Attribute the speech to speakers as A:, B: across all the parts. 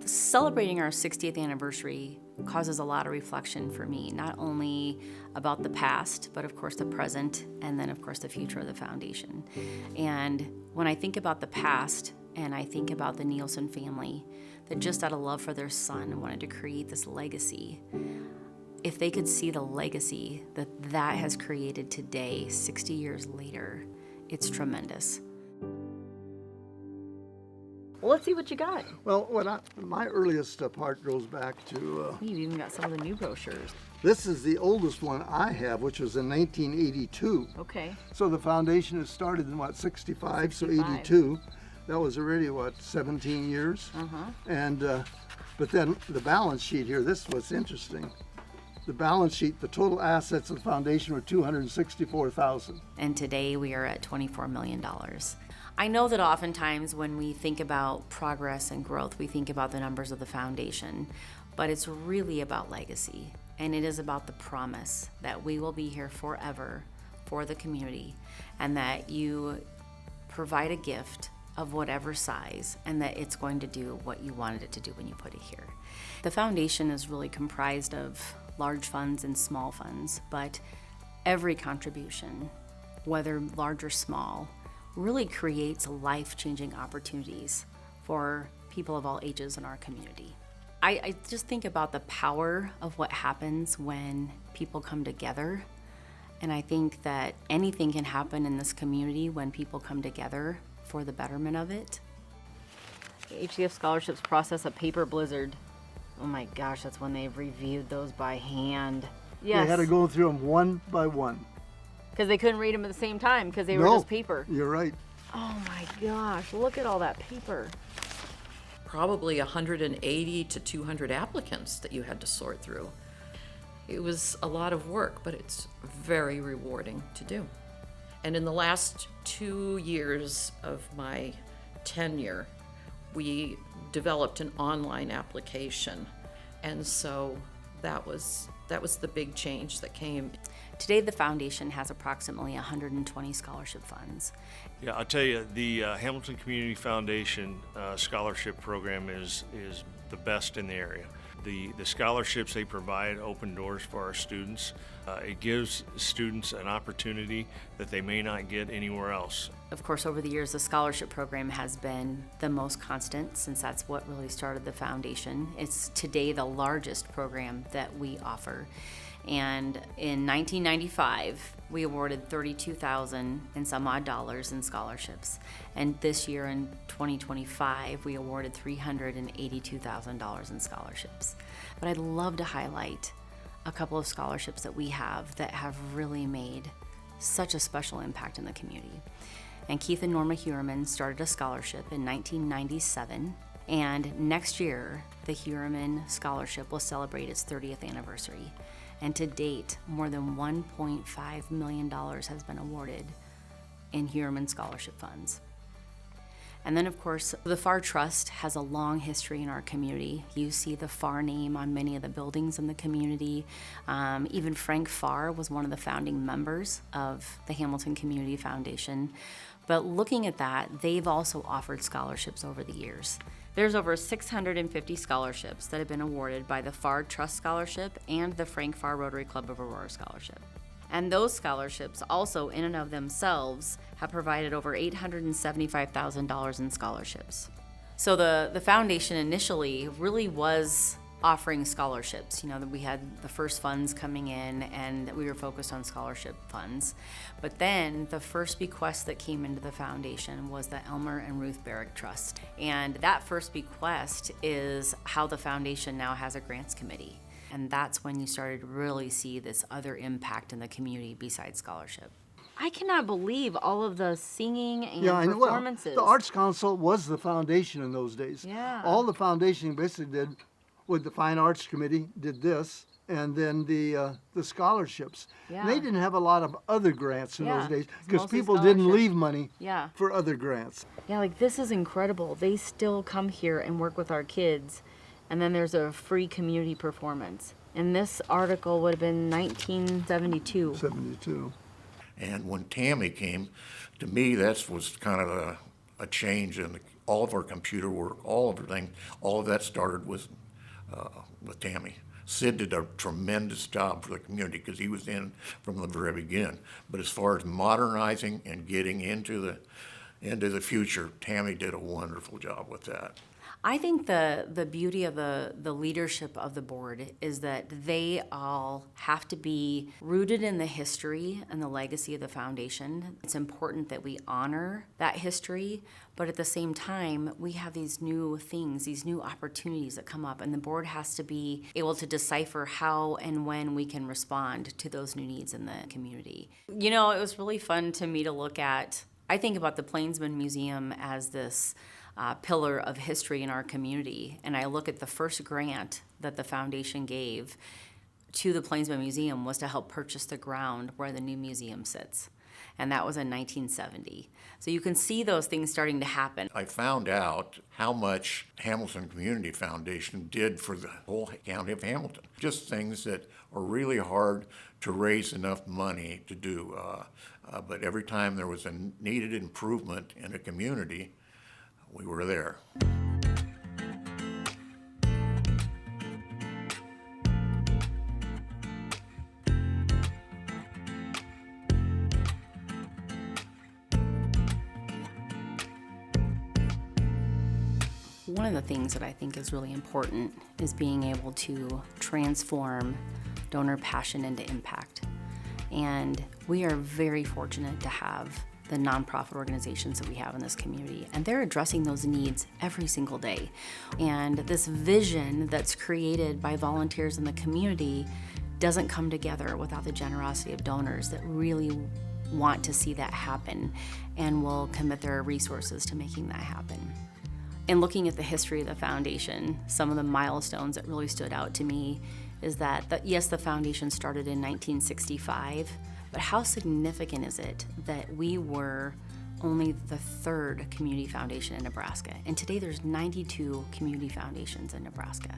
A: Celebrating our 60th anniversary causes a lot of reflection for me, not only about the past, but of course the present, and then of course the future of the foundation. And when I think about the past, and I think about the Nielsen family that just out of love for their son wanted to create this legacy, if they could see the legacy that has created today, 60 years later, it's tremendous.
B: Well, let's see what you got.
C: Well, my earliest part goes back to...
B: You've even got some of the new brochures.
C: This is the oldest one I have, which was in 1982.
B: Okay.
C: So the foundation has started in, 65, so
B: 65.
C: 82. That was already, 17 years?
B: Uh-huh.
C: And, but then the balance sheet here, this was interesting. The balance sheet, the total assets of the foundation were $264,000.
A: And today we are at $24 million. I know that oftentimes when we think about progress and growth, we think about the numbers of the foundation, but it's really about legacy. And it is about the promise that we will be here forever for the community, and that you provide a gift of whatever size, and that it's going to do what you wanted it to do when you put it here. The foundation is really comprised of large funds and small funds, but every contribution, whether large or small, really creates life-changing opportunities for people of all ages in our community. I just think about the power of what happens when people come together, and I think that anything can happen in this community when people come together for the betterment of it.
B: HCF scholarships process a paper blizzard. Oh my gosh, that's when they've reviewed those by hand. Yes.
C: They had to go through them one by one.
B: Because they couldn't read them at the same time because they were just paper.
C: You're right.
B: Oh my gosh, look at all that paper.
D: Probably 180 to 200 applicants that you had to sort through. It was a lot of work, but it's very rewarding to do. And in the last 2 years of my tenure, we developed an online application. And so that was the big change that came.
A: Today, the foundation has approximately 120 scholarship funds.
E: Yeah, I'll tell you, the Hamilton Community Foundation scholarship program is the best in the area. The scholarships they provide open doors for our students. It gives students an opportunity that they may not get anywhere else.
A: Of course, over the years, the scholarship program has been the most constant, since that's what really started the foundation. It's today the largest program that we offer. And in 1995, we awarded $32,000 and some odd dollars in scholarships. And this year in 2025, we awarded $382,000 in scholarships. But I'd love to highlight a couple of scholarships that we have that have really made such a special impact in the community. And Keith and Norma Heuerman started a scholarship in 1997. And next year, the Heuerman Scholarship will celebrate its 30th anniversary. And to date, more than $1.5 million has been awarded in Heuerman Scholarship funds. And then, of course, the Farr Trust has a long history in our community. You see the Farr name on many of the buildings in the community. Even Frank Farr was one of the founding members of the Hamilton Community Foundation. But looking at that, they've also offered scholarships over the years. There's over 650 scholarships that have been awarded by the Farr Trust Scholarship and the Frank Farr Rotary Club of Aurora Scholarship. And those scholarships also, in and of themselves, have provided over $875,000 in scholarships. So the foundation initially really was offering scholarships. You know, that we had the first funds coming in and we were focused on scholarship funds. But then the first bequest that came into the foundation was the Elmer and Ruth Barrick Trust. And that first bequest is how the foundation now has a grants committee. And that's when you started to really see this other impact in the community besides scholarship.
B: I cannot believe all of the singing and
C: I know.
B: performances.
C: Well, the Arts Council was the foundation in those days.
B: Yeah.
C: All the foundation basically did, with the Fine Arts Committee, did this, and then the scholarships.
B: Yeah.
C: They didn't have a lot of other grants in
B: Yeah,
C: those days
B: it's
C: because
B: mostly
C: people didn't
B: scholarship.
C: leave money
B: Yeah.
C: for other grants.
B: Yeah, like this is incredible. They still come here and work with our kids, and then there's a free community performance. And this article would have been 1972.
C: 72.
F: And when Tammy came, to me, that was kind of a change in all of our computer work, all of everything, all of that started with Tammy. Sid did a tremendous job for the community because he was in from the very beginning. But as far as modernizing and getting into the future, Tammy did a wonderful job with that.
A: I think the beauty of the leadership of the board is that they all have to be rooted in the history and the legacy of the foundation. It's important that we honor that history, but at the same time, we have these new things, these new opportunities that come up, and the board has to be able to decipher how and when we can respond to those new needs in the community. You know, it was really fun to me to look at. I think about the Plainsman Museum as this pillar of history in our community. And I look at the first grant that the foundation gave to the Plainsman Museum was to help purchase the ground where the new museum sits. And that was in 1970. So you can see those things starting to happen.
F: I found out how much Hamilton Community Foundation did for the whole county of Hamilton. Just things that are really hard to raise enough money to do. But every time there was a needed improvement in a community, we were there.
A: One of the things that I think is really important is being able to transform donor passion into impact. And we are very fortunate to have the nonprofit organizations that we have in this community, and they're addressing those needs every single day. And this vision that's created by volunteers in the community doesn't come together without the generosity of donors that really want to see that happen and will commit their resources to making that happen. In looking at the history of the foundation, some of the milestones that really stood out to me is that, yes, the foundation started in 1965, but how significant is it that we were only the third community foundation in Nebraska? And today there's 92 community foundations in Nebraska.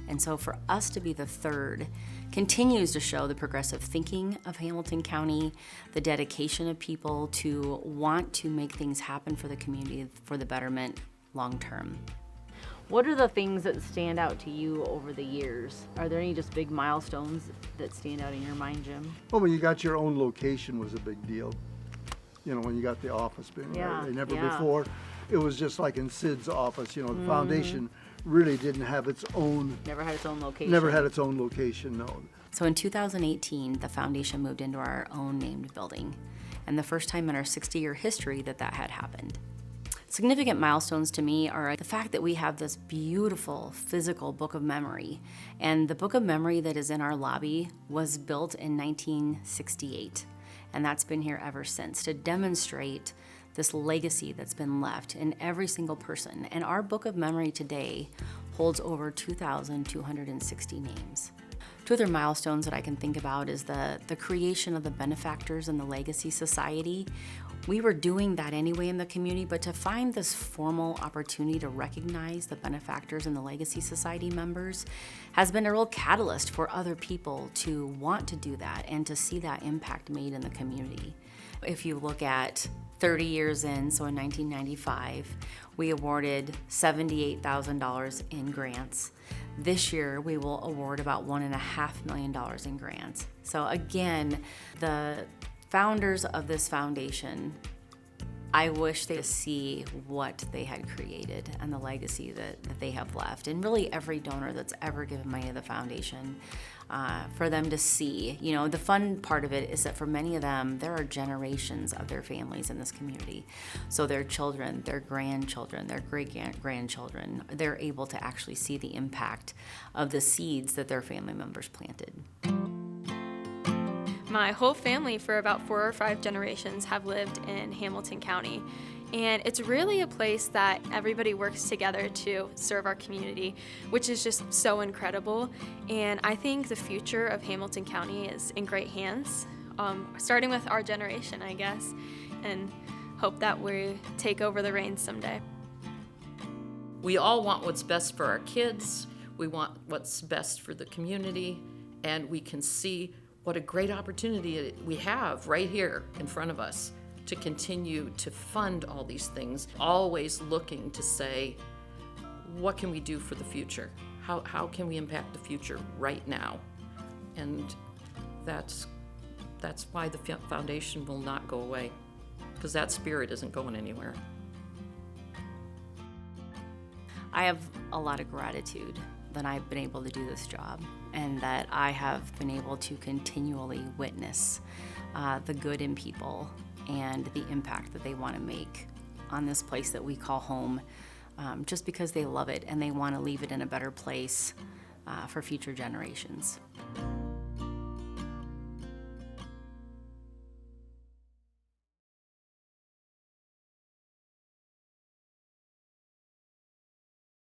A: And so for us to be the third continues to show the progressive thinking of Hamilton County, the dedication of people to want to make things happen for the community for the betterment long term.
B: What are the things that stand out to you over the years? Are there any just big milestones that stand out in your mind, Jim?
C: Well, when you got your own location was a big deal. You know, when you got the office being
B: Yeah,
C: right. Never
B: yeah.
C: before, it was just like in Sid's office, you know, the foundation really didn't have its own,
B: Never had its own location.
C: never had its own location, no.
A: So in 2018, the foundation moved into our own named building, and the first time in our 60-year history that had happened. Significant milestones to me are the fact that we have this beautiful physical book of memory. And the book of memory that is in our lobby was built in 1968. And that's been here ever since to demonstrate this legacy that's been left in every single person. And our book of memory today holds over 2,260 names. Two other milestones that I can think about is the creation of the Benefactors and the Legacy Society. We were doing that anyway in the community, but to find this formal opportunity to recognize the Benefactors and the Legacy Society members has been a real catalyst for other people to want to do that and to see that impact made in the community. If you look at 30 years in, so in 1995, we awarded $78,000 in grants. This year, we will award about $1.5 million in grants. So again, the founders of this foundation, I wish they could see what they had created and the legacy that they have left. And really every donor that's ever given money to the foundation, for them to see. You know, the fun part of it is that for many of them, there are generations of their families in this community. So their children, their grandchildren, their great-grandchildren, they're able to actually see the impact of the seeds that their family members planted.
G: My whole family for about 4 or 5 generations have lived in Hamilton County. And it's really a place that everybody works together to serve our community, which is just so incredible. And I think the future of Hamilton County is in great hands, starting with our generation, I guess, and hope that we take over the reins someday.
D: We all want what's best for our kids, we want what's best for the community, and we can see what a great opportunity we have right here in front of us to continue to fund all these things, always looking to say, what can we do for the future? How can we impact the future right now? And that's why the foundation will not go away, because that spirit isn't going anywhere.
A: I have a lot of gratitude that I've been able to do this job and that I have been able to continually witness the good in people and the impact that they want to make on this place that we call home, just because they love it and they want to leave it in a better place for future generations.